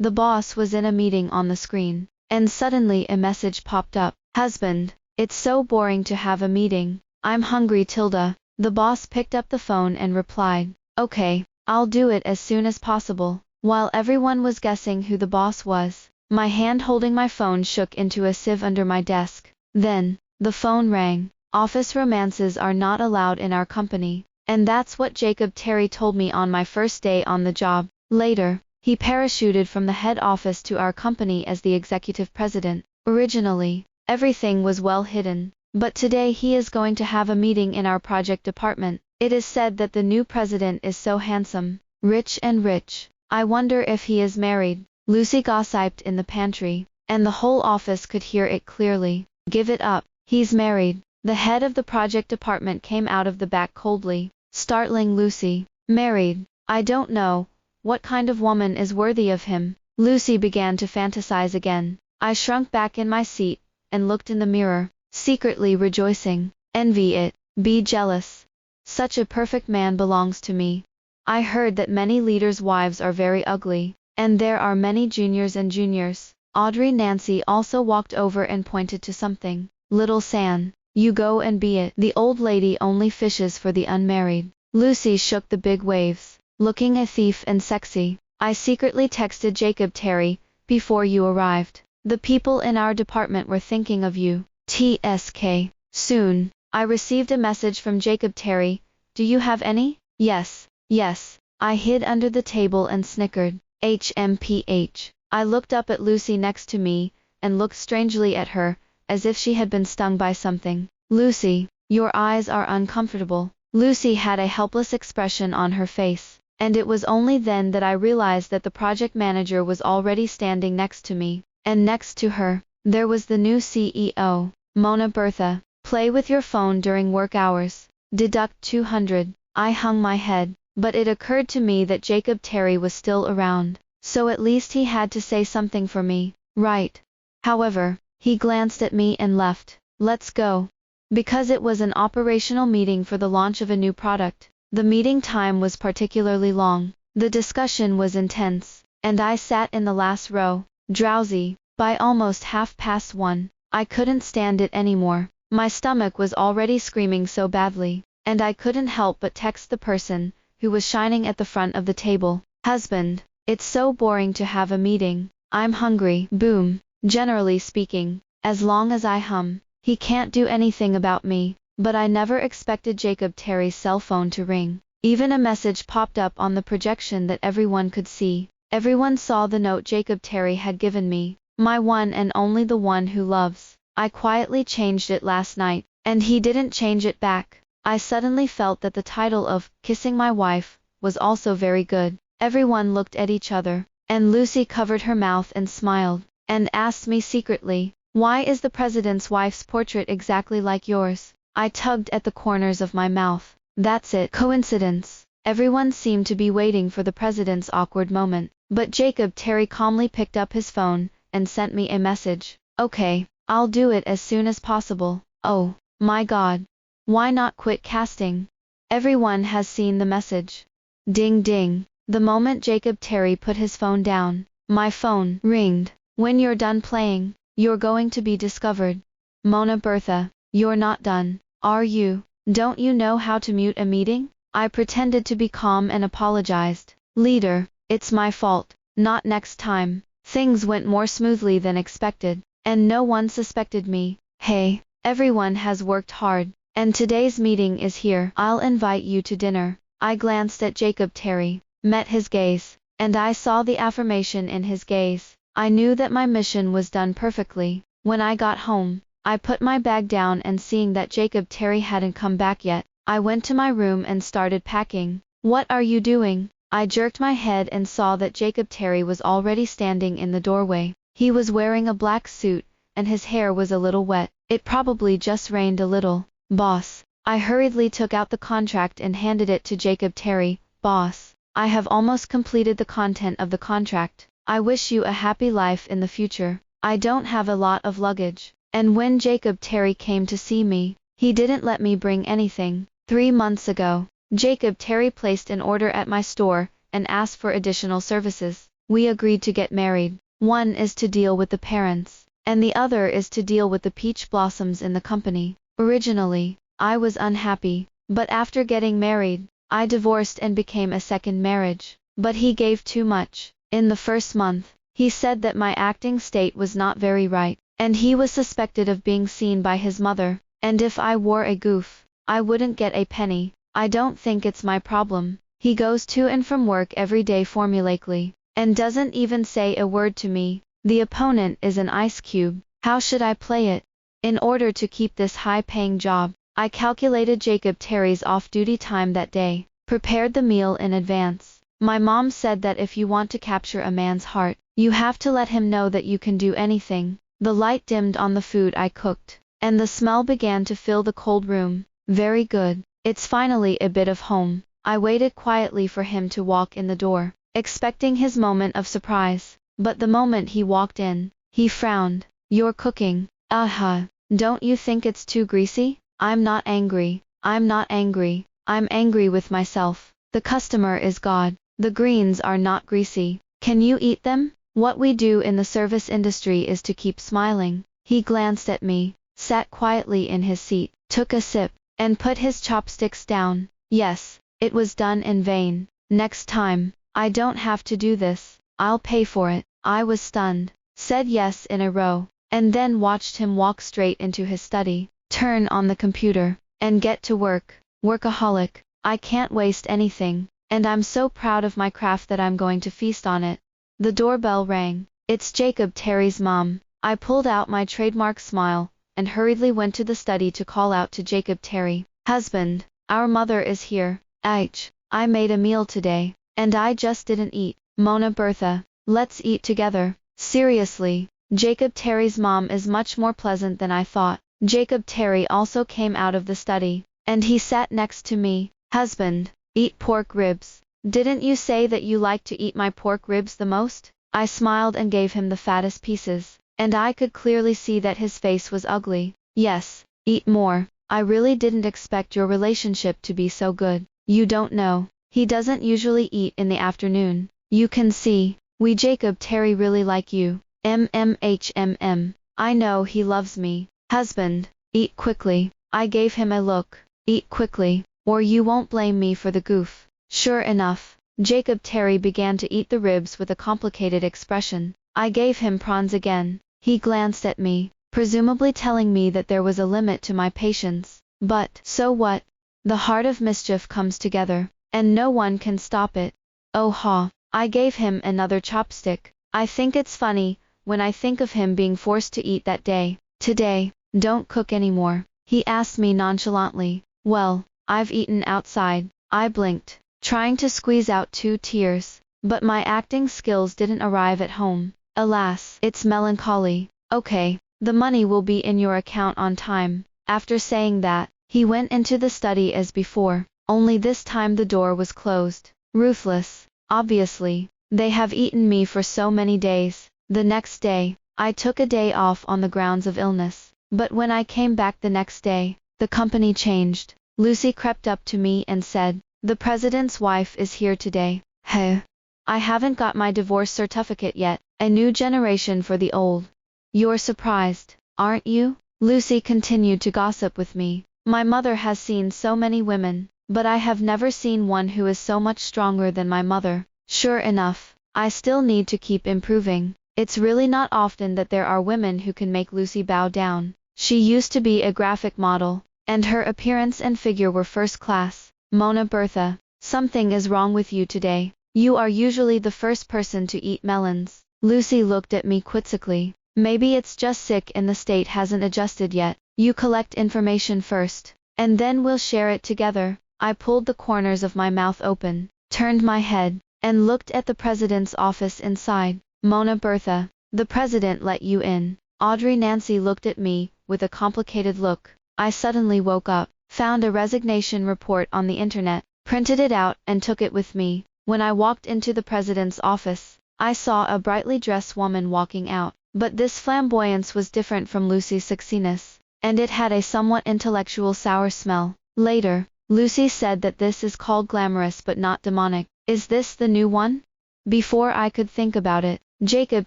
The boss was in a meeting on the screen, and suddenly a message popped up. Husband, it's so boring to have a meeting. I'm hungry tilde. The boss picked up the phone and replied, okay, I'll do it as soon as possible. While everyone was guessing who the boss was, my hand holding my phone shook into a sieve under my desk. Then, the phone rang. Office romances are not allowed in our company. And that's what Jacob Terry told me on my first day on the job. Later, he parachuted from the head office to our company as the executive president. Originally, everything was well hidden, but today he is going to have a meeting in our project department. It is said that the new president is so handsome, rich and rich. I wonder if he is married. Lucy gossiped in the pantry, and the whole office could hear it clearly. Give it up, he's married. The head of the project department came out of the back coldly, startling Lucy. Married? I don't know. What kind of woman is worthy of him? Lucy began to fantasize again. I shrunk back in my seat, and looked in the mirror, secretly rejoicing. Envy it, be jealous. Such a perfect man belongs to me. I heard that many leaders' wives are very ugly, and there are many juniors and juniors. Audrey Nancy also walked over and pointed to something. Little San, you go and be it. The old lady only fishes for the unmarried. Lucy shook the big waves, looking a thief and sexy. I secretly texted Jacob Terry, before you arrived. The people in our department were thinking of you. TSK. Soon, I received a message from Jacob Terry. Do you have any? Yes, yes. I hid under the table and snickered. HMPH. I looked up at Lucy next to me, and looked strangely at her, as if she had been stung by something. Lucy, your eyes are uncomfortable. Lucy had a helpless expression on her face, and it was only then that I realized that the project manager was already standing next to me, and next to her, there was the new CEO, Mona Bertha. Play with your phone during work hours. Deduct 200. I hung my head, but it occurred to me that Jacob Terry was still around, so at least he had to say something for me, right? However, he glanced at me and left. Let's go. Because it was an operational meeting for the launch of a new product, the meeting time was particularly long. The discussion was intense, and I sat in the last row, drowsy. By almost 1:30, I couldn't stand it anymore. My stomach was already screaming so badly, and I couldn't help but text the person who was shining at the front of the table. Husband, it's so boring to have a meeting. I'm hungry. Boom. Generally speaking, as long as I hum, he can't do anything about me. But I never expected Jacob Terry's cell phone to ring. Even a message popped up on the projection that everyone could see. Everyone saw the note Jacob Terry had given me. My one and only, the one who loves. I quietly changed it last night, and he didn't change it back. I suddenly felt that the title of Kissing My Wife was also very good. Everyone looked at each other, and Lucy covered her mouth and smiled, and asked me secretly, why is the president's wife's portrait exactly like yours? I tugged at the corners of my mouth. That's it. Coincidence. Everyone seemed to be waiting for the president's awkward moment, but Jacob Terry calmly picked up his phone and sent me a message. Okay, I'll do it as soon as possible. Oh, my God. Why not quit casting? Everyone has seen the message. Ding ding. The moment Jacob Terry put his phone down, my phone ringed. When you're done playing, you're going to be discovered. Mona Bertha, you're not done, are you? Don't you know how to mute a meeting? I pretended to be calm and apologized. Leader, it's my fault. Not next time. Things went more smoothly than expected, and no one suspected me. Hey, everyone has worked hard, and today's meeting is here. I'll invite you to dinner. I glanced at Jacob Terry, met his gaze, and I saw the affirmation in his gaze. I knew that my mission was done perfectly. When I got home, I put my bag down, and seeing that Jacob Terry hadn't come back yet, I went to my room and started packing. What are you doing? I jerked my head and saw that Jacob Terry was already standing in the doorway. He was wearing a black suit, and his hair was a little wet. It probably just rained a little. Boss. I hurriedly took out the contract and handed it to Jacob Terry. Boss, I have almost completed the content of the contract. I wish you a happy life in the future. I don't have a lot of luggage. And when Jacob Terry came to see me, he didn't let me bring anything. 3 months ago, Jacob Terry placed an order at my store and asked for additional services. we agreed to get married. One is to deal with the parents, and the other is to deal with the peach blossoms in the company. Originally, I was unhappy, but after getting married, I divorced and became a second marriage. But he gave too much. In the first month, he said that my acting state was not very right, and he was suspected of being seen by his mother, and if I wore a goof, I wouldn't get a penny. I don't think it's my problem. He goes to and from work every day formulaically, and doesn't even say a word to me. The opponent is an ice cube. How should I play it? In order to keep this high-paying job, I calculated Jacob Terry's off-duty time that day, prepared the meal in advance. My mom said that if you want to capture a man's heart, you have to let him know that you can do anything. The light dimmed on the food I cooked, and the smell began to fill the cold room. Very good. It's finally a bit of home. I waited quietly for him to walk in the door, expecting his moment of surprise. But the moment he walked in, he frowned. You're cooking. Don't you think it's too greasy? I'm not angry. I'm not angry. I'm angry with myself. The customer is God. The greens are not greasy. Can you eat them? What we do in the service industry is to keep smiling. He glanced at me, sat quietly in his seat, took a sip, and put his chopsticks down. Yes, it was done in vain. Next time, I don't have to do this. I'll pay for it. I was stunned, said yes in a row, and then watched him walk straight into his study, turn on the computer, and get to work. Workaholic. I can't waste anything, and I'm so proud of my craft that I'm going to feast on it. The doorbell rang. It's Jacob Terry's mom. I pulled out my trademark smile, and hurriedly went to the study to call out to Jacob Terry. Husband, our mother is here. I made a meal today, and I just didn't eat. Mona Bertha, let's eat together. Seriously, Jacob Terry's mom is much more pleasant than I thought. Jacob Terry also came out of the study, and he sat next to me. Husband, eat pork ribs. Didn't you say that you like to eat my pork ribs the most? I smiled and gave him the fattest pieces, and I could clearly see that his face was ugly. Yes, eat more. I really didn't expect your relationship to be so good. You don't know. He doesn't usually eat in the afternoon. You can see, we Jacob Terry really like you. I know he loves me. Husband, eat quickly. I gave him a look. Eat quickly, or you won't blame me for the goof. Sure enough, Jacob Terry began to eat the ribs with a complicated expression. I gave him prawns again. He glanced at me, presumably telling me that there was a limit to my patience. But, so what? The heart of mischief comes together, and no one can stop it. Oh ha! I gave him another chopstick. I think it's funny, when I think of him being forced to eat that day. Today, don't cook anymore, he asked me nonchalantly. Well, I've eaten outside. I blinked, trying to squeeze out 2 tears, but my acting skills didn't arrive at home. Alas, it's melancholy. Okay, the money will be in your account on time. After saying that, he went into the study as before, only this time the door was closed. Ruthless, obviously. They have eaten me for so many days. The next day, I took a day off on the grounds of illness, but when I came back the next day, the company changed. Lucy crept up to me and said, the president's wife is here today. Hey, I haven't got my divorce certificate yet. A new generation for the old. You're surprised, aren't you? Lucy continued to gossip with me. My mother has seen so many women, but I have never seen one who is so much stronger than my mother. Sure enough, I still need to keep improving. It's really not often that there are women who can make Lucy bow down. She used to be a graphic model, and her appearance and figure were first class. Mona Bertha, something is wrong with you today. You are usually the first person to eat melons. Lucy looked at me quizzically. Maybe it's just sick and the state hasn't adjusted yet. You collect information first, and then we'll share it together. I pulled the corners of my mouth open, turned my head, and looked at the president's office inside. Mona Bertha, the president let you in. Audrey Nancy looked at me, with a complicated look. I suddenly woke up, found a resignation report on the internet, printed it out and took it with me. When I walked into the president's office, I saw a brightly dressed woman walking out, but this flamboyance was different from Lucy's sexiness, and it had a somewhat intellectual sour smell. Later, Lucy said that this is called glamorous but not demonic. Is this the new one? Before I could think about it, Jacob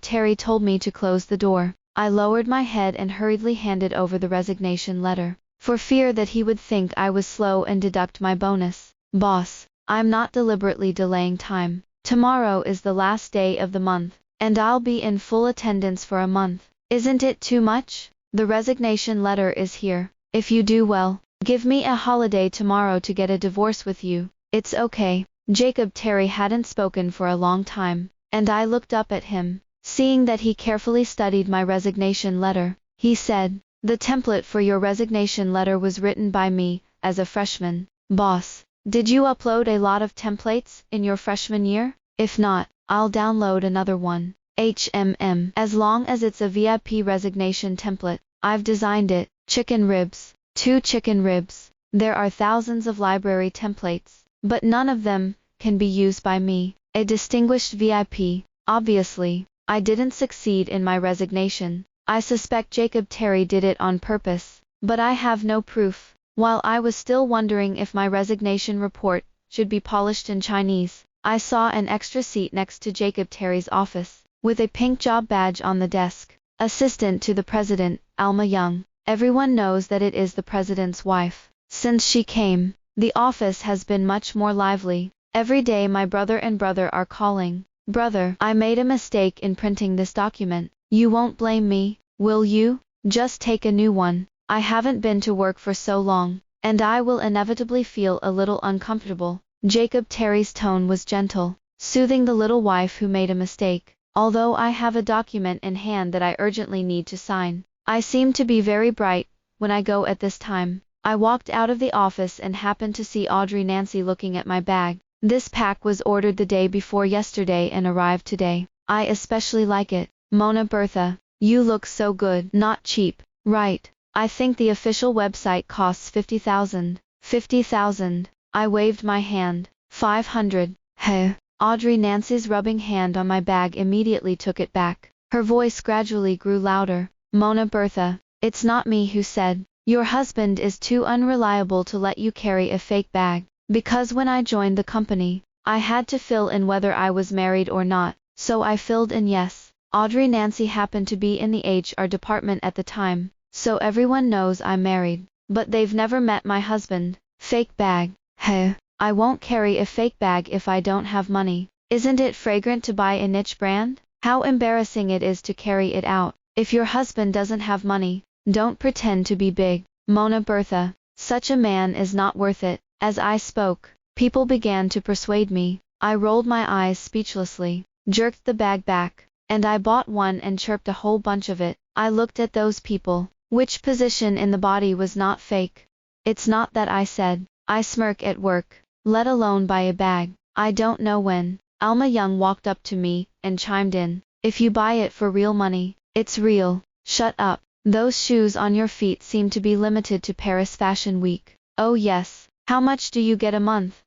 Terry told me to close the door. I lowered my head and hurriedly handed over the resignation letter, for fear that he would think I was slow and deduct my bonus. Boss, I'm not deliberately delaying time. Tomorrow is the last day of the month, and I'll be in full attendance for a month. Isn't it too much? The resignation letter is here. If you do well, give me a holiday tomorrow to get a divorce with you. It's okay. Jacob Terry hadn't spoken for a long time, and I looked up at him. Seeing that he carefully studied my resignation letter, he said, "The template for your resignation letter was written by me, as a freshman." Boss, did you upload a lot of templates in your freshman year? If not, I'll download another one. As long as it's a VIP resignation template, I've designed it. Chicken ribs. 2 chicken ribs. There are thousands of library templates, but none of them can be used by me, a distinguished VIP. Obviously, I didn't succeed in my resignation. I suspect Jacob Terry did it on purpose, but I have no proof. While I was still wondering if my resignation report should be polished in Chinese, I saw an extra seat next to Jacob Terry's office, with a pink job badge on the desk. Assistant to the President, Alma Young. Everyone knows that it is the President's wife. Since she came, the office has been much more lively. Every day my brother and brother are calling. Brother, I made a mistake in printing this document. You won't blame me, will you? Just take a new one. I haven't been to work for so long, and I will inevitably feel a little uncomfortable. Jacob Terry's tone was gentle, soothing the little wife who made a mistake. Although I have a document in hand that I urgently need to sign, I seem to be very bright when I go at this time. I walked out of the office and happened to see Audrey Nancy looking at my bag. This pack was ordered the day before yesterday and arrived today. I especially like it. Mona Bertha, you look so good. Not cheap, right? I think the official website costs 50,000. 50,000. I waved my hand. 500. Heh. Audrey Nancy's rubbing hand on my bag immediately took it back. Her voice gradually grew louder. Mona Bertha, it's not me who said, your husband is too unreliable to let you carry a fake bag. Because when I joined the company, I had to fill in whether I was married or not, so I filled in yes. Audrey Nancy happened to be in the HR department at the time, so everyone knows I'm married, but they've never met my husband. Fake bag. Heh. I won't carry a fake bag if I don't have money. Isn't it fragrant to buy a niche brand? How embarrassing it is to carry it out. If your husband doesn't have money, don't pretend to be big. Mona Bertha, such a man is not worth it. As I spoke, people began to persuade me. I rolled my eyes speechlessly, jerked the bag back, and I bought one and chirped a whole bunch of it. I looked at those people. Which position in the body was not fake? It's not that I said. I smirk at work, let alone buy a bag. I don't know when. Alma Young walked up to me and chimed in. If you buy it for real money, it's real. Shut up. Those shoes on your feet seem to be limited to Paris Fashion Week. Oh yes. How much do you get a month?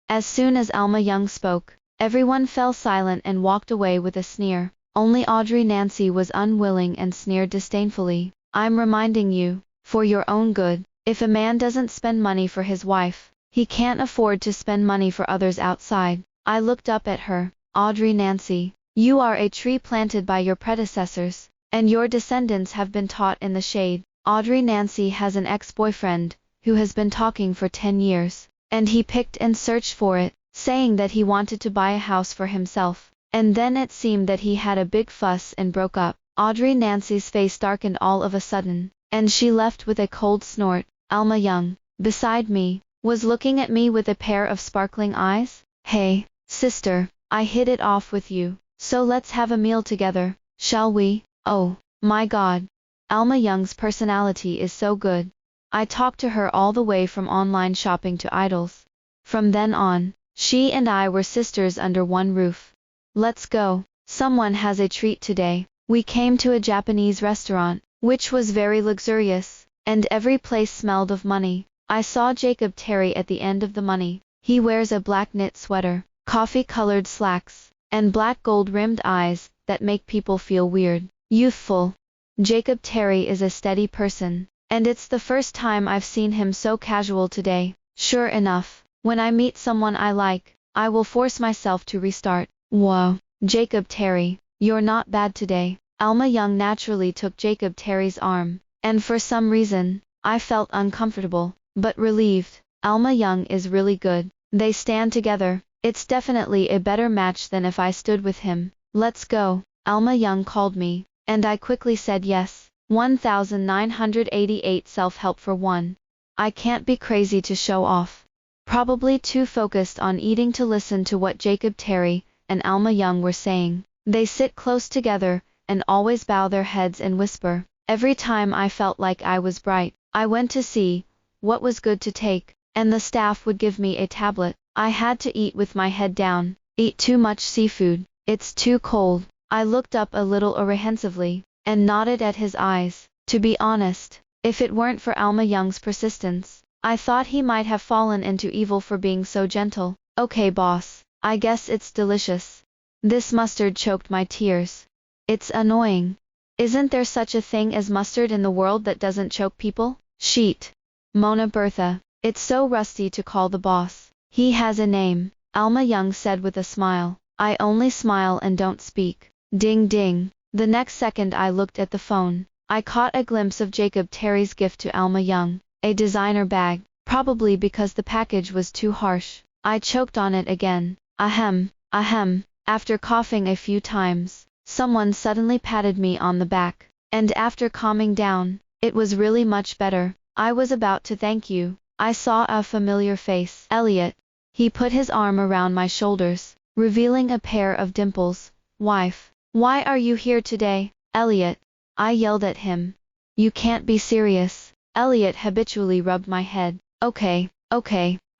As soon as Alma Young spoke, everyone fell silent and walked away with a sneer. Only Audrey Nancy was unwilling and sneered disdainfully. I'm reminding you, for your own good, if a man doesn't spend money for his wife, he can't afford to spend money for others outside. I looked up at her. Audrey Nancy, you are a tree planted by your predecessors, and your descendants have been taught in the shade. Audrey Nancy has an ex-boyfriend, who has been talking for 10 years, and he picked and searched for it, saying that he wanted to buy a house for himself, and then it seemed that he had a big fuss and broke up. Audrey Nancy's face darkened all of a sudden, and she left with a cold snort. Alma Young, beside me, was looking at me with a pair of sparkling eyes. Hey, sister, I hit it off with you, so let's have a meal together, shall we? Oh, my God. Alma Young's personality is so good. I talked to her all the way from online shopping to idols. From then on, she and I were sisters under one roof. Let's go. Someone has a treat today. We came to a Japanese restaurant, which was very luxurious, and every place smelled of money. I saw Jacob Terry at the end of the money. He wears a black knit sweater, coffee-colored slacks, and black gold-rimmed eyes that make people feel weird, youthful. Jacob Terry is a steady person, and it's the first time I've seen him so casual today. Sure enough, when I meet someone I like, I will force myself to restart. Whoa, Jacob Terry, you're not bad today. Alma Young naturally took Jacob Terry's arm, and for some reason, I felt uncomfortable, but relieved. Alma Young is really good. They stand together. It's definitely a better match than if I stood with him. Let's go. Alma Young called me, and I quickly said yes. 1988 self-help for one. I can't be crazy to show off. Probably too focused on eating to listen to what Jacob Terry and Alma Young were saying. They sit close together and always bow their heads and whisper. Every time I felt like I was bright, I went to see what was good to take, and the staff would give me a tablet. I had to eat with my head down. Eat too much seafood. It's too cold. I looked up a little apprehensively, and nodded at his eyes. To be honest, if it weren't for Alma Young's persistence, I thought he might have fallen into evil for being so gentle. Okay boss, I guess it's delicious. This mustard choked my tears. It's annoying. Isn't there such a thing as mustard in the world that doesn't choke people? Sheet. Mona Bertha. It's so rusty to call the boss. He has a name, Alma Young said with a smile. I only smile and don't speak. Ding ding. The next second I looked at the phone. I caught a glimpse of Jacob Terry's gift to Alma Young, a designer bag, probably because the package was too harsh. I choked on it again. Ahem, ahem. After coughing a few times, someone suddenly patted me on the back, and after calming down, it was really much better. I was about to thank you. I saw a familiar face. Elliot. He put his arm around my shoulders, revealing a pair of dimples. Wife, why are you here today, Elliot? I yelled at him. You can't be serious. Elliot habitually rubbed my head. Okay,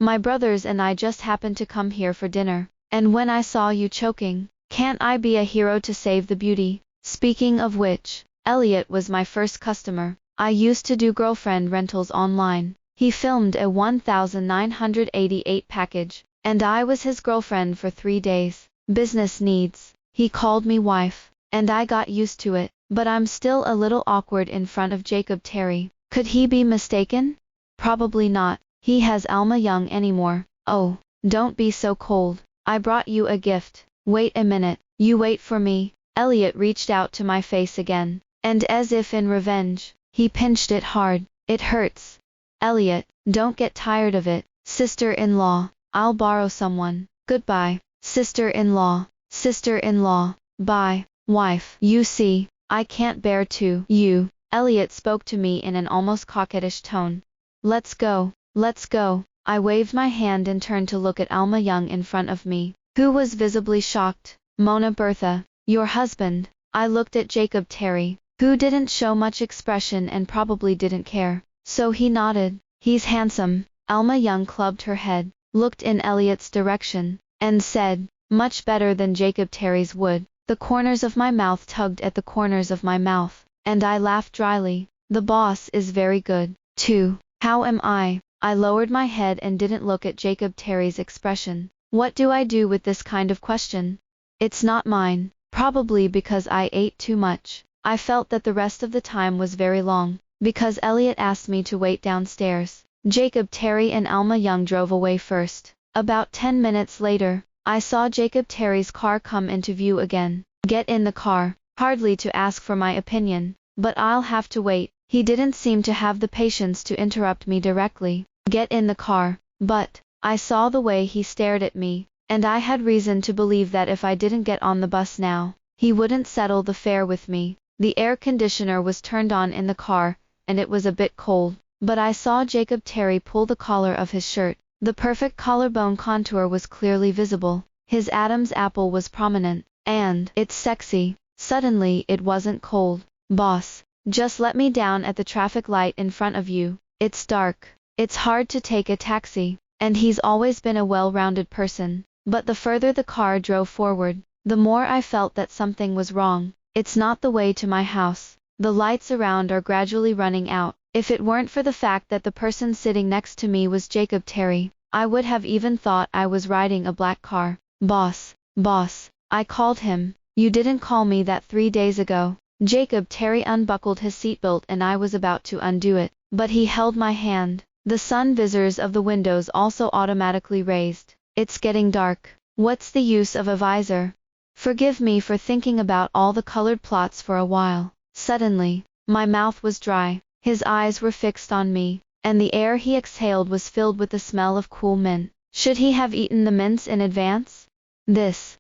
my brothers and I just happened to come here for dinner, and when I saw you choking, can't I be a hero to save the beauty? Speaking of which, Elliot was my first customer. I used to do girlfriend rentals online. He filmed a 1988 package, and I was his girlfriend for 3 days. Business needs. He called me wife, and I got used to it, but I'm still a little awkward in front of Jacob Terry. Could he be mistaken? Probably not. He has Alma Young anymore. Oh, don't be so cold. I brought you a gift. Wait a minute. You wait for me. Elliot reached out to my face again, and as if in revenge, he pinched it hard. It hurts. Elliot, don't get tired of it. Sister-in-law, I'll borrow someone. Goodbye. Sister-in-law. Sister-in-law. Bye. Wife. You see, I can't bear to. You. Elliot spoke to me in an almost coquettish tone. Let's go. Let's go. I waved my hand and turned to look at Alma Young in front of me, who was visibly shocked. Mona Bertha, your husband. I looked at Jacob Terry, who didn't show much expression and probably didn't care. So he nodded. He's handsome. Alma Young clubbed her head, looked in Elliot's direction, and said, much better than Jacob Terry's would. The corners of my mouth tugged at the corners of my mouth, and I laughed dryly. The boss is very good, too. How am I? I lowered my head and didn't look at Jacob Terry's expression. What do I do with this kind of question? It's not mine. Probably because I ate too much. I felt that the rest of the time was very long, because Elliot asked me to wait downstairs. Jacob Terry and Alma Young drove away first. About 10 minutes later, I saw Jacob Terry's car come into view again. Get in the car. Hardly to ask for my opinion, but I'll have to wait. He didn't seem to have the patience to interrupt me directly. Get in the car. But I saw the way he stared at me, and I had reason to believe that if I didn't get on the bus now, he wouldn't settle the fare with me. The air conditioner was turned on in the car, and it was a bit cold, but I saw Jacob Terry pull the collar of his shirt. The perfect collarbone contour was clearly visible. His Adam's apple was prominent, and it's sexy. Suddenly it wasn't cold. Boss, just let me down at the traffic light in front of you. It's dark. It's hard to take a taxi, and he's always been a well-rounded person. But the further the car drove forward, the more I felt that something was wrong. It's not the way to my house. The lights around are gradually running out. If it weren't for the fact that the person sitting next to me was Jacob Terry, I would have even thought I was riding a black car. Boss, I called him. You didn't call me that 3 days ago. Jacob Terry unbuckled his seatbelt and I was about to undo it, but he held my hand. The sun visors of the windows also automatically raised. It's getting dark. What's the use of a visor? Forgive me for thinking about all the colored plots for a while. Suddenly, my mouth was dry, his eyes were fixed on me, and the air he exhaled was filled with the smell of cool mint. Should he have eaten the mints in advance? This.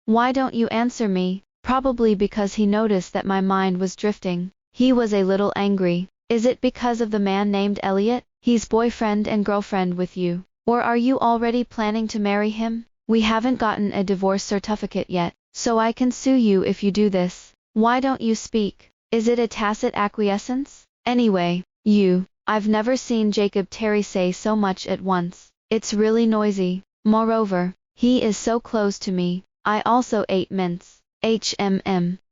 Why don't you answer me? Probably because he noticed that my mind was drifting. He was a little angry. Is it because of the man named Elliot? He's boyfriend and girlfriend with you. Or are you already planning to marry him? We haven't gotten a divorce certificate yet, so I can sue you if you do this. Why don't you speak? Is it a tacit acquiescence? Anyway, I've never seen Jacob Terry say so much at once. It's really noisy. Moreover, he is so close to me. I also ate mints.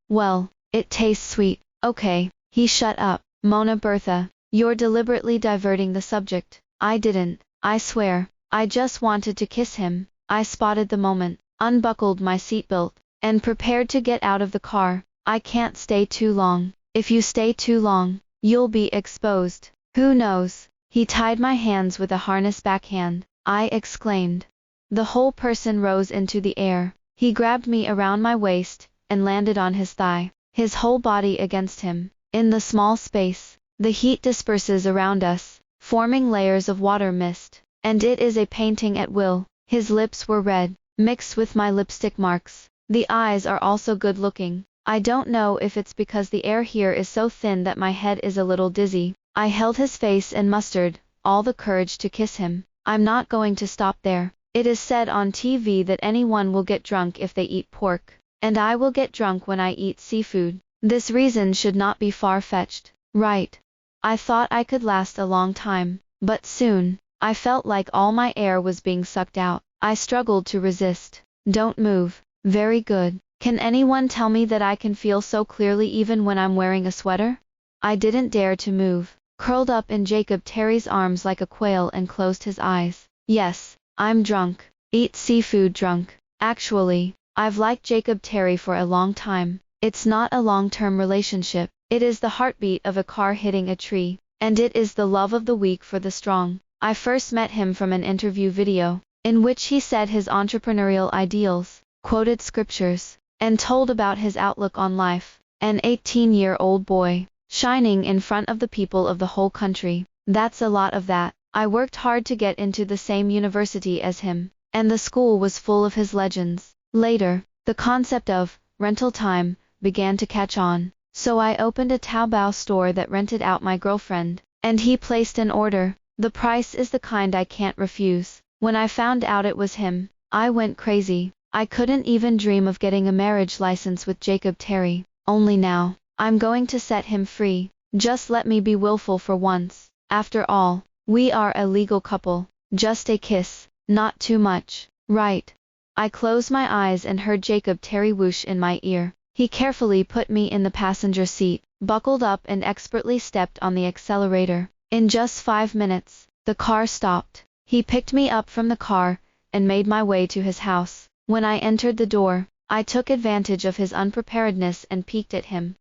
Well, it tastes sweet. Okay, he shut up. Mona Bertha, you're deliberately diverting the subject. I didn't, I swear. I just wanted to kiss him. I spotted the moment, unbuckled my seatbelt, and prepared to get out of the car. I can't stay too long. If you stay too long, you'll be exposed. Who knows? He tied my hands with a harness backhand. I exclaimed. The whole person rose into the air. He grabbed me around my waist, and landed on his thigh, his whole body against him. In the small space, the heat disperses around us, forming layers of water mist, and it is a painting at will. His lips were red, mixed with my lipstick marks. The eyes are also good looking. I don't know if it's because the air here is so thin that my head is a little dizzy. I held his face and mustered all the courage to kiss him. I'm not going to stop there. It is said on TV that anyone will get drunk if they eat pork, and I will get drunk when I eat seafood. This reason should not be far-fetched, right? I thought I could last a long time, but soon, I felt like all my air was being sucked out. I struggled to resist. Don't move. Very good. Can anyone tell me that I can feel so clearly even when I'm wearing a sweater? I didn't dare to move, curled up in Jacob Terry's arms like a quail and closed his eyes. Yes, I'm drunk. Eat seafood drunk. Actually, I've liked Jacob Terry for a long time. It's not a long-term relationship. It is the heartbeat of a car hitting a tree, and it is the love of the weak for the strong. I first met him from an interview video, in which he said his entrepreneurial ideals, quoted scriptures, and told about his outlook on life. An 18-year-old boy, shining in front of the people of the whole country. That's a lot of that. I worked hard to get into the same university as him, and the school was full of his legends. Later, the concept of rental time began to catch on, so I opened a Taobao store that rented out my girlfriend, and he placed an order. The price is the kind I can't refuse. When I found out it was him, I went crazy. I couldn't even dream of getting a marriage license with Jacob Terry. Only now, I'm going to set him free. Just let me be willful for once. After all, we are a legal couple. Just a kiss, not too much, right? I closed my eyes and heard Jacob Terry whoosh in my ear. He carefully put me in the passenger seat, buckled up and expertly stepped on the accelerator. In just 5 minutes, the car stopped. He picked me up from the car, and made my way to his house. When I entered the door, I took advantage of his unpreparedness and peeked at him.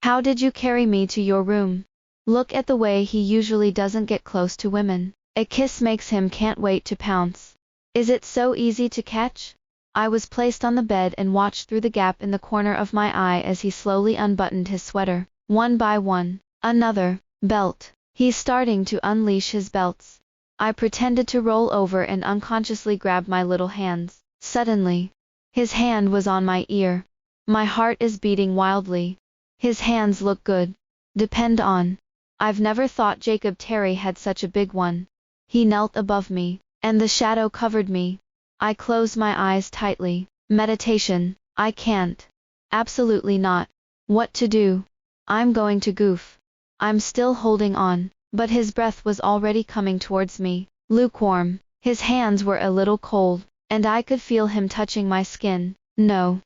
How did you carry me to your room? Look at the way he usually doesn't get close to women. A kiss makes him can't wait to pounce. Is it so easy to catch? I was placed on the bed and watched through the gap in the corner of my eye as he slowly unbuttoned his sweater. One by one. Another. Belt. He's starting to unleash his belts. I pretended to roll over and unconsciously grabbed my little hands. Suddenly, his hand was on my ear. My heart is beating wildly. His hands look good. Depend on. I've never thought Jacob Terry had such a big one. He knelt above me, and the shadow covered me. I closed my eyes tightly. Meditation. I can't. Absolutely not. What to do? I'm going to goof. I'm still holding on, but his breath was already coming towards me, lukewarm. His hands were a little cold, and I could feel him touching my skin. No,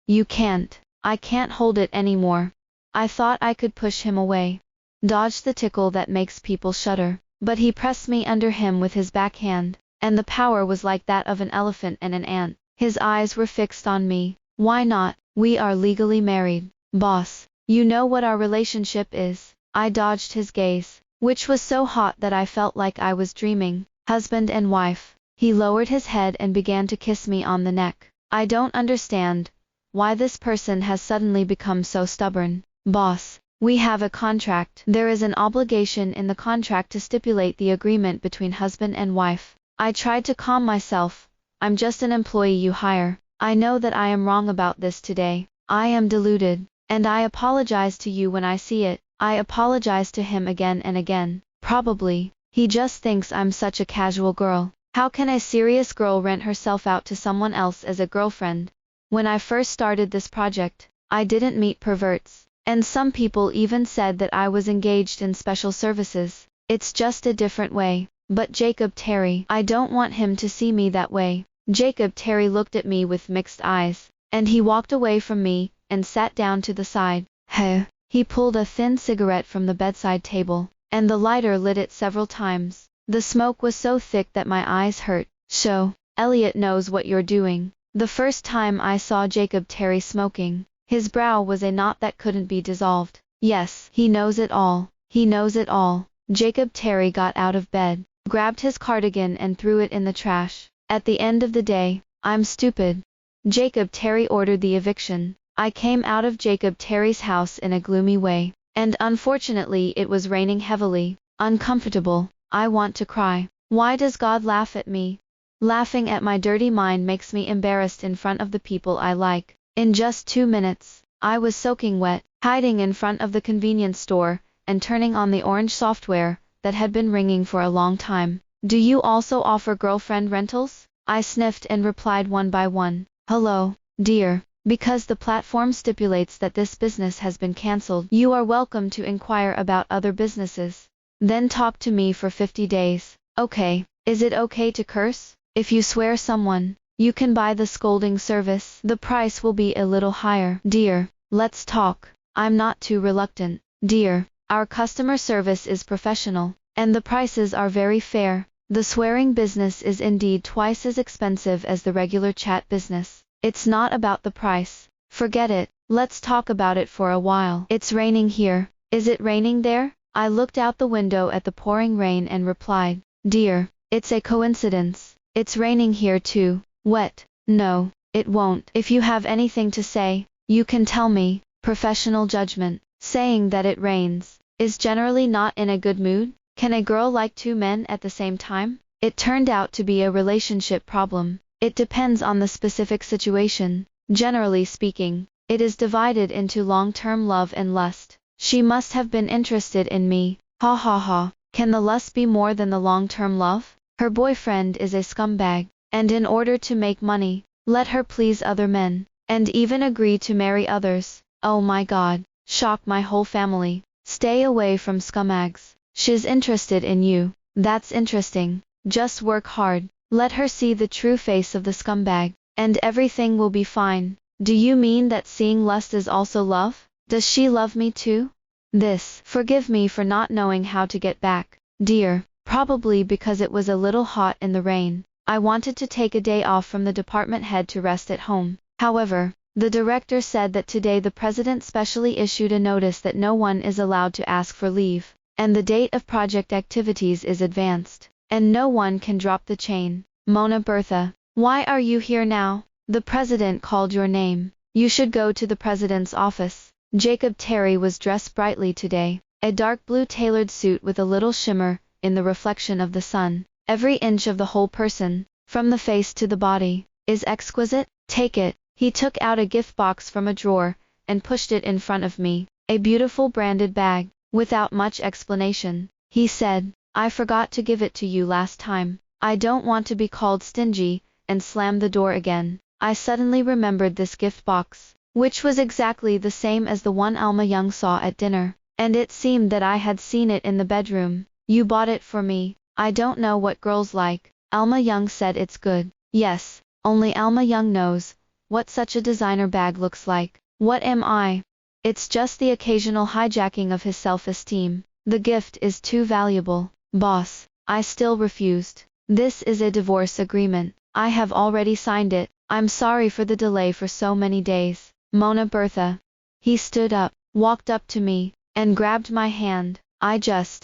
you can't. I can't hold it anymore. I thought I could push him away, dodge the tickle that makes people shudder, but he pressed me under him with his backhand, and the power was like that of an elephant and an ant. His eyes were fixed on me. Why not? We are legally married. Boss, you know what our relationship is. I dodged his gaze, which was so hot that I felt like I was dreaming. husband and wife. He lowered his head and began to kiss me on the neck. I don't understand why this person has suddenly become so stubborn. Boss, we have a contract. There is an obligation in the contract to stipulate the agreement between husband and wife. I tried to calm myself. I'm just an employee you hire. I know that I am wrong about this today. I am deluded, and I apologize to you when I see it. I apologize to him again and again. Probably, he just thinks I'm such a casual girl. How can a serious girl rent herself out to someone else as a girlfriend? When I first started this project, I didn't meet perverts. And some people even said that I was engaged in special services. It's just a different way. But Jacob Terry, I don't want him to see me that way. Jacob Terry looked at me with mixed eyes, and he walked away from me and sat down to the side. Heh. He pulled a thin cigarette from the bedside table, and the lighter lit it several times. The smoke was so thick that my eyes hurt. So, Elliot knows what you're doing. The first time I saw Jacob Terry smoking, his brow was a knot that couldn't be dissolved. Yes, he knows it all. He knows it all. Jacob Terry got out of bed, grabbed his cardigan and threw it in the trash. At the end of the day, I'm stupid. Jacob Terry ordered the eviction. I came out of Jacob Terry's house in a gloomy way, and unfortunately it was raining heavily. Uncomfortable. I want to cry. Why does God laugh at me? Laughing at my dirty mind makes me embarrassed in front of the people I like. In just 2 minutes, I was soaking wet, hiding in front of the convenience store, and turning on the orange software that had been ringing for a long time. Do you also offer girlfriend rentals? I sniffed and replied one by one. Hello, dear. Because the platform stipulates that this business has been cancelled, you are welcome to inquire about other businesses. Then talk to me for 50 days. Okay. Is it okay to curse? If you swear someone, you can buy the scolding service. The price will be a little higher. Dear, let's talk. I'm not too reluctant. Dear, our customer service is professional, and the prices are very fair. The swearing business is indeed twice as expensive as the regular chat business. It's not about the price. Forget it. Let's talk about it for a while. It's raining here. Is it raining there? I looked out the window at the pouring rain and replied, Dear, it's a coincidence. It's raining here too. Wet. No, it won't. If you have anything to say, you can tell me. Professional judgment. Saying that it rains is generally not in a good mood. Can a girl like 2 men at the same time? It turned out to be a relationship problem. It depends on the specific situation. Generally speaking, it is divided into long-term love and lust. She must have been interested in me. Ha ha ha. Can the lust be more than the long-term love? Her boyfriend is a scumbag, and in order to make money, let her please other men, and even agree to marry others. Oh my God. Shock my whole family. Stay away from scumbags. She's interested in you. That's interesting. Just work hard. Let her see the true face of the scumbag, and everything will be fine. Do you mean that seeing lust is also love? Does she love me too? Forgive me for not knowing how to get back, dear. Probably because it was a little hot in the rain. I wanted to take a day off from the department head to rest at home. However, the director said that today the president specially issued a notice that no one is allowed to ask for leave, and the date of project activities is advanced, and no one can drop the chain. Mona Bertha, why are you here now? The president called your name. You should go to the president's office. Jacob Terry was dressed brightly today, a dark blue tailored suit with a little shimmer in the reflection of the sun. Every inch of the whole person, from the face to the body, is exquisite. Take it. He took out a gift box from a drawer and pushed it in front of me. A beautiful branded bag. Without much explanation, he said, I forgot to give it to you last time. I don't want to be called stingy, and slammed the door again. I suddenly remembered this gift box, which was exactly the same as the one Alma Young saw at dinner, and it seemed that I had seen it in the bedroom. You bought it for me. I don't know what girls like. Alma Young said it's good. Yes, only Alma Young knows what such a designer bag looks like. What am I? It's just the occasional hijacking of his self-esteem. The gift is too valuable. Boss, I still refused. This is a divorce agreement. I have already signed it. I'm sorry for the delay for so many days. Mona Bertha. He stood up, walked up to me, and grabbed my hand.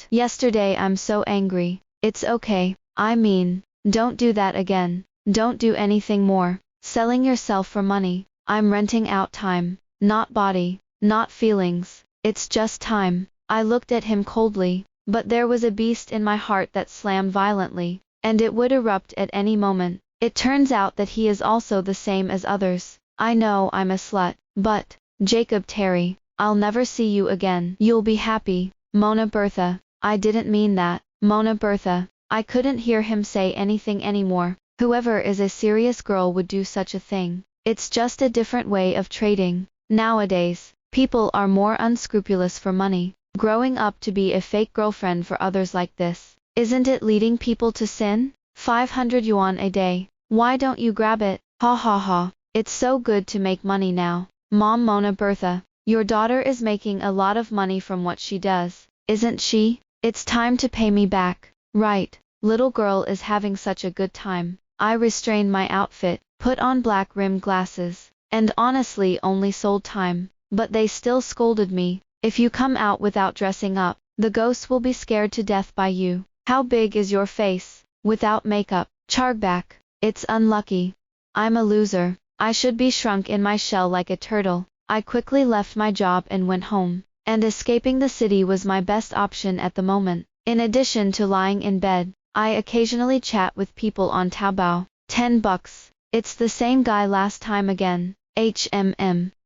Yesterday I'm so angry. It's okay. I mean, don't do that again. Don't do anything more. Selling yourself for money. I'm renting out time, not body, not feelings. It's just time. I looked at him coldly, but there was a beast in my heart that slammed violently, and it would erupt at any moment. It turns out that he is also the same as others. I know I'm a slut, but, Jacob Terry, I'll never see you again. You'll be happy, Mona Bertha. I didn't mean that, Mona Bertha. I couldn't hear him say anything anymore. Whoever is a serious girl would do such a thing. It's just a different way of trading. Nowadays, people are more unscrupulous for money. Growing up to be a fake girlfriend for others like this, isn't it leading people to sin? 500 yuan a day. Why don't you grab it? Ha ha ha. It's so good to make money now. Mom, Mona Bertha, your daughter is making a lot of money from what she does, isn't she? It's time to pay me back. Right, little girl is having such a good time. I restrained my outfit, put on black rimmed glasses, and honestly only sold time. But they still scolded me. If you come out without dressing up, the ghosts will be scared to death by you. How big is your face? Without makeup, Chargback. It's unlucky. I'm a loser. I should be shrunk in my shell like a turtle. I quickly left my job and went home, and escaping the city was my best option at the moment. In addition to lying in bed, I occasionally chat with people on Taobao. $10. It's the same guy last time again.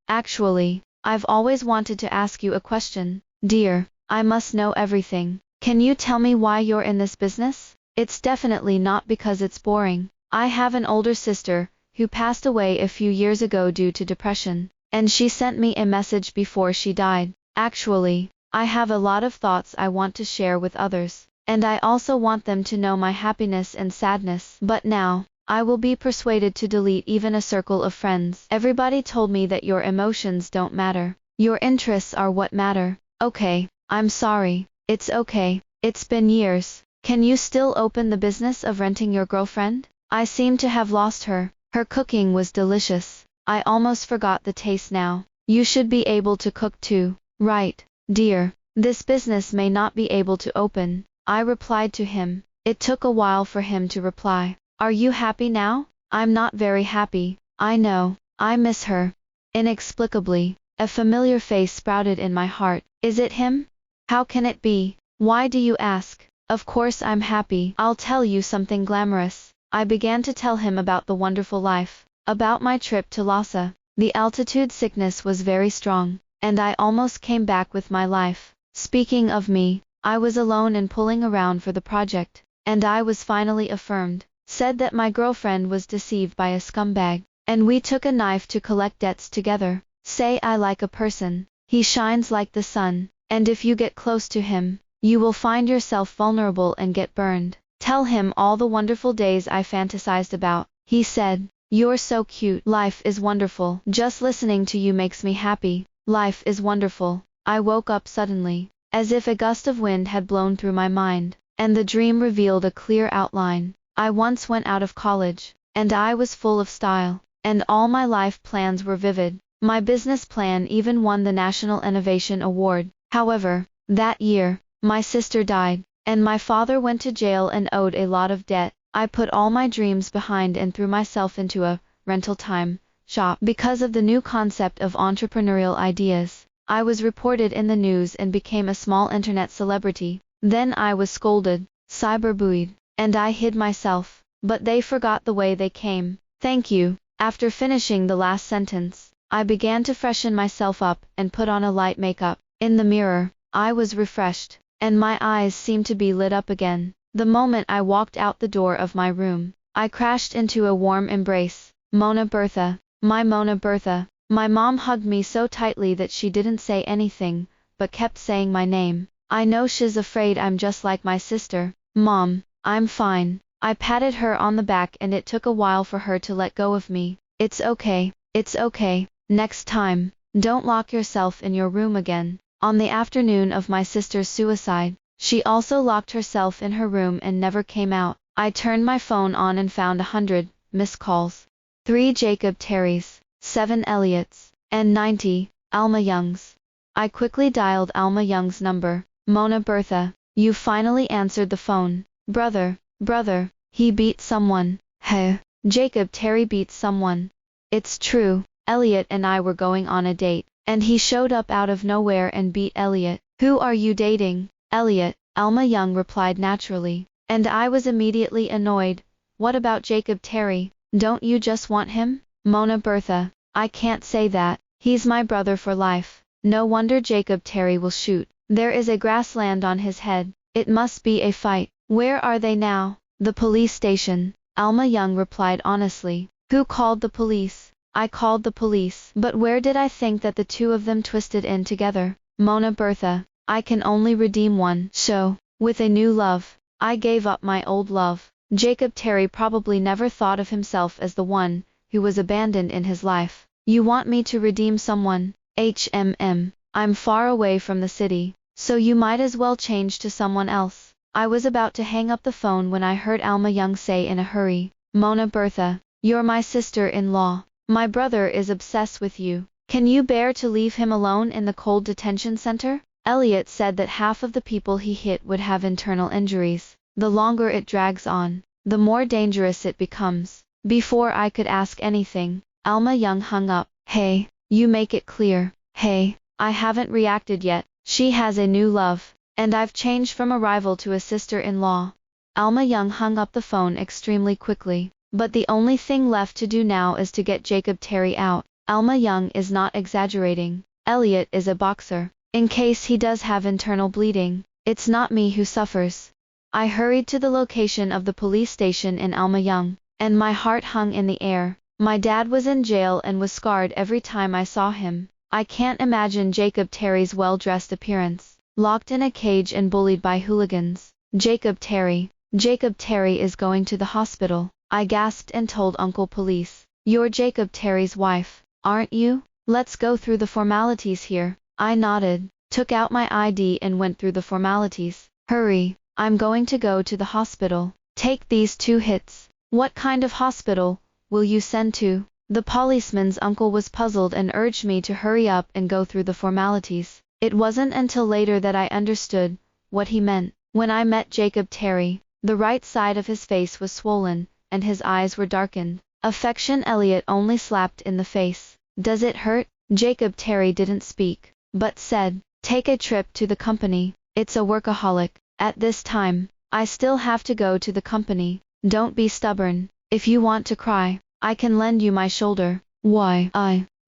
Actually, I've always wanted to ask you a question. Dear, I must know everything. Can you tell me why you're in this business? It's definitely not because it's boring. I have an older sister, who passed away a few years ago due to depression, and she sent me a message before she died. Actually, I have a lot of thoughts I want to share with others, and I also want them to know my happiness and sadness. But now, I will be persuaded to delete even a circle of friends. Everybody told me that your emotions don't matter. Your interests are what matter. Okay, I'm sorry. It's okay. It's been years. Can you still open the business of renting your girlfriend? I seem to have lost her. Her cooking was delicious. I almost forgot the taste now. You should be able to cook too. Right, dear. This business may not be able to open. I replied to him. It took a while for him to reply. Are you happy now? I'm not very happy. I know. I miss her. Inexplicably, a familiar face sprouted in my heart. Is it him? How can it be? Why do you ask? Of course I'm happy. I'll tell you something glamorous. I began to tell him about the wonderful life, about my trip to Lhasa. The altitude sickness was very strong, and I almost came back with my life. Speaking of me, I was alone and pulling around for the project, and I was finally affirmed. Said that my girlfriend was deceived by a scumbag, and we took a knife to collect debts together. Say I like a person. He shines like the sun, and if you get close to him, you will find yourself vulnerable and get burned. Tell him all the wonderful days I fantasized about. He said, you're so cute. Life is wonderful. Just listening to you makes me happy. Life is wonderful. I woke up suddenly, as if a gust of wind had blown through my mind, and the dream revealed a clear outline. I once went out of college, and I was full of style, and all my life plans were vivid. My business plan even won the National Innovation Award. However, that year, my sister died, and my father went to jail and owed a lot of debt. I put all my dreams behind and threw myself into a rental time shop because of the new concept of entrepreneurial ideas. I was reported in the news and became a small internet celebrity. Then I was scolded, cyberbullied, and I hid myself, but they forgot the way they came. Thank you. After finishing the last sentence, I began to freshen myself up and put on a light makeup. In the mirror, I was refreshed, and my eyes seemed to be lit up again. The moment I walked out the door of my room, I crashed into a warm embrace. Mona Bertha, my Mona Bertha. My mom hugged me so tightly that she didn't say anything, but kept saying my name. I know she's afraid I'm just like my sister. Mom, I'm fine. I patted her on the back and it took a while for her to let go of me. It's okay. It's okay. Next time, don't lock yourself in your room again. On the afternoon of my sister's suicide, she also locked herself in her room and never came out. I turned my phone on and found 100 missed calls. 3 Jacob Terrys, 7 Elliots, and 90 Alma Youngs. I quickly dialed Alma Young's number. Mona Bertha, you finally answered the phone. Brother, Brother, he beat someone. Heh. Jacob Terry beat someone. It's true. Elliot and I were going on a date, and he showed up out of nowhere and beat Elliot. Who are you dating? Elliot, Alma Young replied naturally. And I was immediately annoyed. What about Jacob Terry? Don't you just want him? Mona Bertha, I can't say that. He's my brother for life. No wonder Jacob Terry will shoot. There is a grassland on his head. It must be a fight. Where are they now? The police station. Alma Young replied honestly. Who called the police? I called the police. But where did I think that the two of them twisted in together? Mona Bertha, I can only redeem one. So, with a new love, I gave up my old love. Jacob Terry probably never thought of himself as the one who was abandoned in his life. You want me to redeem someone? I'm far away from the city, so you might as well change to someone else. I was about to hang up the phone when I heard Alma Young say in a hurry, Mona Bertha, you're my sister-in-law. My brother is obsessed with you. Can you bear to leave him alone in the cold detention center? Elliot said that half of the people he hit would have internal injuries. The longer it drags on, the more dangerous it becomes. Before I could ask anything, Alma Young hung up. Hey, you make it clear. Hey, I haven't reacted yet. She has a new love, and I've changed from a rival to a sister-in-law. Alma Young hung up the phone extremely quickly. But the only thing left to do now is to get Jacob Terry out. Alma Young is not exaggerating. Elliot is a boxer. In case he does have internal bleeding, it's not me who suffers. I hurried to the location of the police station in Alma Young, and my heart hung in the air. My dad was in jail and was scarred every time I saw him. I can't imagine Jacob Terry's well-dressed appearance, locked in a cage and bullied by hooligans. Jacob Terry is going to the hospital. I gasped and told Uncle Police. You're Jacob Terry's wife, aren't you? Let's go through the formalities here. I nodded, took out my ID and went through the formalities. Hurry, I'm going to go to the hospital. Take these 2 hits. What kind of hospital will you send to? The policeman's uncle was puzzled and urged me to hurry up and go through the formalities. It wasn't until later that I understood what he meant. When I met Jacob Terry, the right side of his face was swollen, and his eyes were darkened. Affection Elliot only slapped in the face. Does it hurt? Jacob Terry didn't speak, but said, take a trip to the company. It's a workaholic. At this time, I still have to go to the company. Don't be stubborn. If you want to cry, I can lend you my shoulder. Why,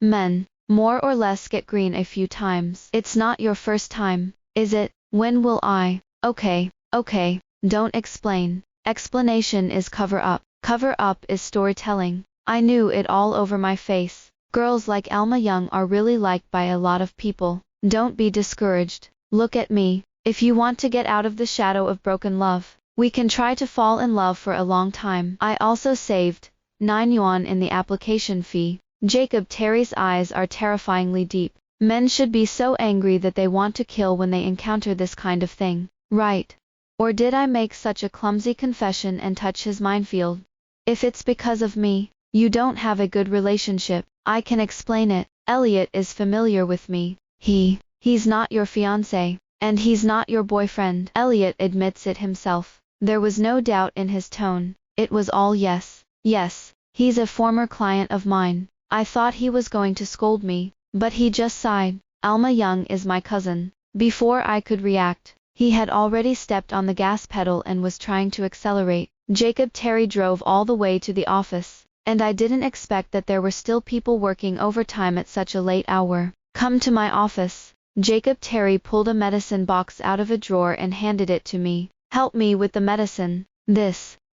men, more or less get green a few times. It's not your first time, is it? When will I? Okay, don't explain. Explanation is cover up. Cover up is storytelling. I knew it all over my face. Girls like Alma Young are really liked by a lot of people. Don't be discouraged. Look at me. If you want to get out of the shadow of broken love, we can try to fall in love for a long time. I also saved 9 yuan in the application fee. Jacob Terry's eyes are terrifyingly deep. Men should be so angry that they want to kill when they encounter this kind of thing, right? Or did I make such a clumsy confession and touch his minefield? If it's because of me, you don't have a good relationship, I can explain it. Elliot is familiar with me. He's not your fiancé, and he's not your boyfriend. Elliot admits it himself. There was no doubt in his tone. It was all yes. Yes, he's a former client of mine. I thought he was going to scold me, but he just sighed. Alma Young is my cousin. Before I could react, he had already stepped on the gas pedal and was trying to accelerate. Jacob Terry drove all the way to the office, and I didn't expect that there were still people working overtime at such a late hour. Come to my office. Jacob Terry pulled a medicine box out of a drawer and handed it to me. Help me with the medicine.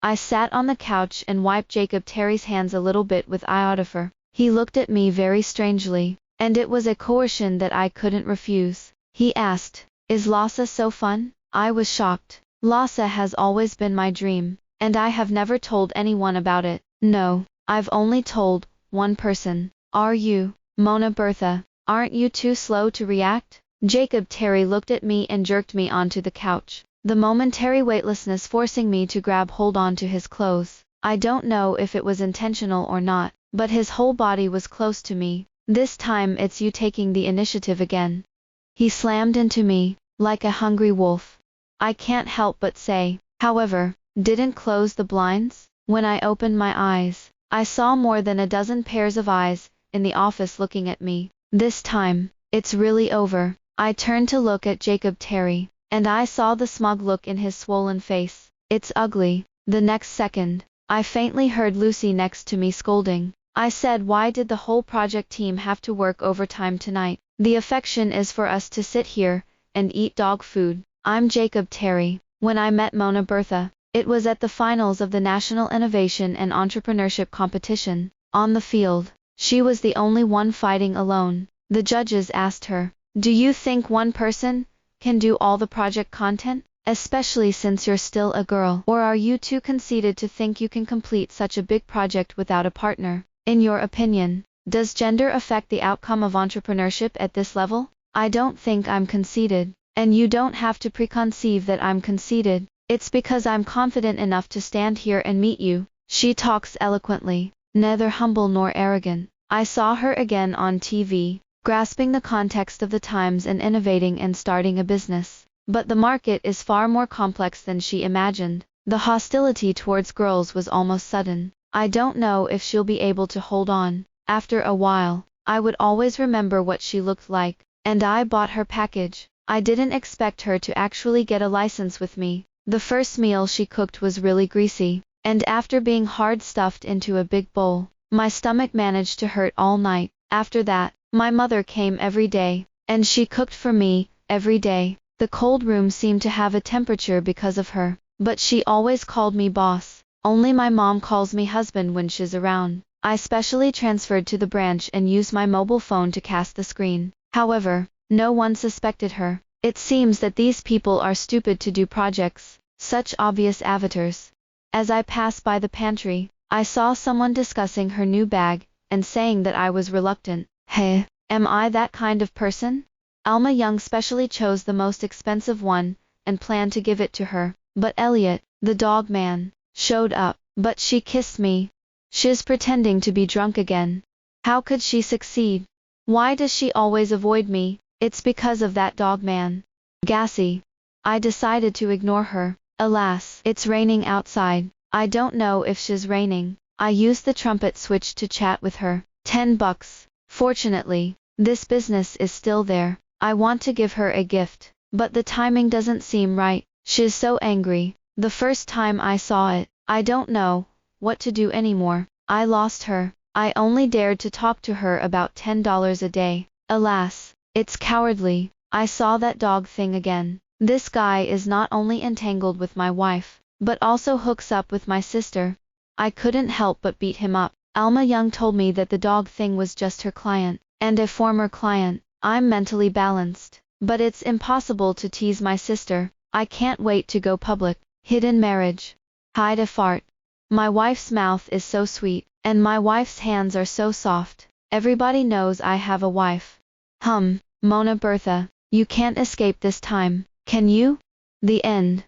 I sat on the couch and wiped Jacob Terry's hands a little bit with iodopher. He looked at me very strangely, and it was a coercion that I couldn't refuse. He asked, is Lhasa so fun? I was shocked. Lhasa has always been my dream, and I have never told anyone about it. No, I've only told one person. Are you, Mona Bertha? Aren't you too slow to react? Jacob Terry looked at me and jerked me onto the couch, the momentary weightlessness forcing me to grab hold onto his clothes. I don't know if it was intentional or not, but his whole body was close to me. This time it's you taking the initiative again. He slammed into me, like a hungry wolf. I can't help but say, however, didn't close the blinds? When I opened my eyes, I saw more than a dozen pairs of eyes in the office looking at me. This time, it's really over. I turned to look at Jacob Terry, and I saw the smug look in his swollen face. It's ugly. The next second, I faintly heard Lucy next to me scolding. I said, why did the whole project team have to work overtime tonight? The affection is for us to sit here and eat dog food. I'm Jacob Terry. When I met Mona Bertha, it was at the finals of the National Innovation and Entrepreneurship Competition. On the field, she was the only one fighting alone. The judges asked her, do you think one person can do all the project content, especially since you're still a girl? Or are you too conceited to think you can complete such a big project without a partner? In your opinion, does gender affect the outcome of entrepreneurship at this level? I don't think I'm conceited, and you don't have to preconceive that I'm conceited. It's because I'm confident enough to stand here and meet you. She talks eloquently, neither humble nor arrogant. I saw her again on TV, grasping the context of the times and innovating and starting a business. But the market is far more complex than she imagined. The hostility towards girls was almost sudden. I don't know if she'll be able to hold on. After a while, I would always remember what she looked like, and I bought her package. I didn't expect her to actually get a license with me. The first meal she cooked was really greasy, and after being hard stuffed into a big bowl, my stomach managed to hurt all night. After that, my mother came every day, and she cooked for me every day. The cold room seemed to have a temperature because of her, but she always called me boss. Only my mom calls me husband when she's around. I specially transferred to the branch and used my mobile phone to cast the screen. However, no one suspected her. It seems that these people are stupid to do projects, such obvious avatars. As I passed by the pantry, I saw someone discussing her new bag, and saying that I was reluctant. Hey, am I that kind of person? Alma Young specially chose the most expensive one, and planned to give it to her. But Elliot, the dog man, showed up. But she kissed me. She's pretending to be drunk again. How could she succeed? Why does she always avoid me? It's because of that dog man. Gassy. I decided to ignore her. Alas, it's raining outside. I don't know if she's raining. I used the trumpet switch to chat with her. $10. Fortunately, this business is still there. I want to give her a gift, but the timing doesn't seem right. She's so angry. The first time I saw it, I don't know what to do anymore. I lost her. I only dared to talk to her about $10 a day. Alas, it's cowardly. I saw that dog thing again. This guy is not only entangled with my wife, but also hooks up with my sister. I couldn't help but beat him up. Alma Young told me that the dog thing was just her client, and a former client. I'm mentally balanced, but it's impossible to tease my sister. I can't wait to go public. Hidden marriage. Hide a fart. My wife's mouth is so sweet, and my wife's hands are so soft. Everybody knows I have a wife. Mona Bertha, you can't escape this time, can you? The end.